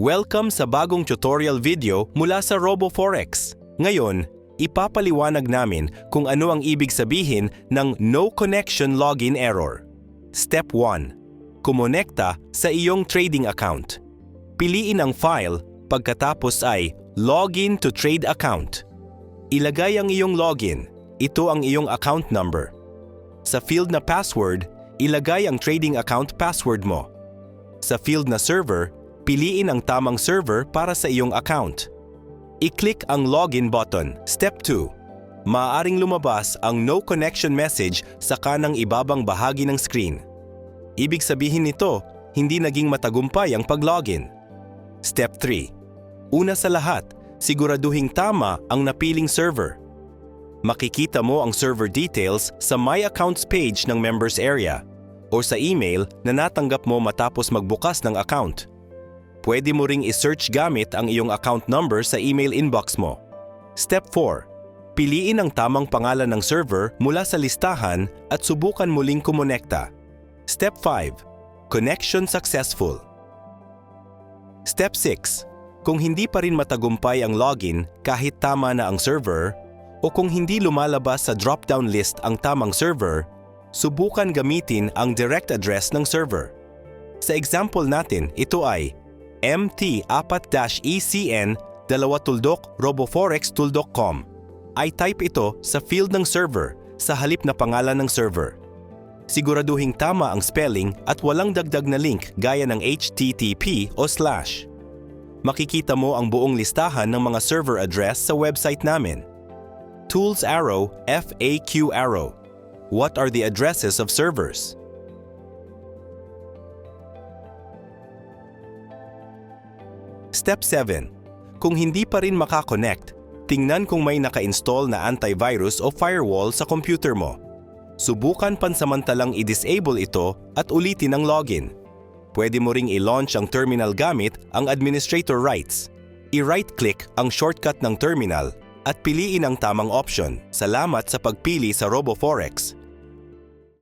Welcome sa bagong tutorial video mula sa RoboForex. Ngayon, ipapaliwanag namin kung ano ang ibig sabihin ng No Connection Login Error. Step 1. Kumonekta sa iyong trading account. Piliin ang file, pagkatapos ay Login to Trade Account. Ilagay ang iyong login. Ito ang iyong account number. Sa field na password, ilagay ang trading account password mo. Sa field na server, piliin ang tamang server para sa iyong account. I-click ang login button. Step 2. Maaaring lumabas ang no connection message sa kanang ibabang bahagi ng screen. Ibig sabihin nito, hindi naging matagumpay ang pag-login. Step 3. Una sa lahat, siguraduhing tama ang napiling server. Makikita mo ang server details sa My Accounts page ng Members Area o sa email na natanggap mo matapos magbukas ng account. Pwede mo ring i-search gamit ang iyong account number sa email inbox mo. Step 4. Piliin ang tamang pangalan ng server mula sa listahan at subukan muling kumonekta. Step 5. Connection successful. Step 6. Kung hindi pa rin matagumpay ang login kahit tama na ang server, o kung hindi lumalabas sa drop-down list ang tamang server, subukan gamitin ang direct address ng server. Sa example natin, ito ay mt4-ecn2roboforex.com. I-type ito sa field ng server sa halip na pangalan ng server. Siguraduhing tama ang spelling at walang dagdag na link gaya ng HTTP o /. Makikita mo ang buong listahan ng mga server address sa website namin. Tools arrow, FAQ arrow. What are the addresses of servers? Step 7. Kung hindi pa rin makakonect, tingnan kung may naka-install na antivirus o firewall sa computer mo. Subukan pansamantalang i-disable ito at ulitin ang login. Pwede mo ring i-launch ang terminal gamit ang administrator rights. I-right-click ang shortcut ng terminal at piliin ang tamang option. Salamat sa pagpili sa RoboForex.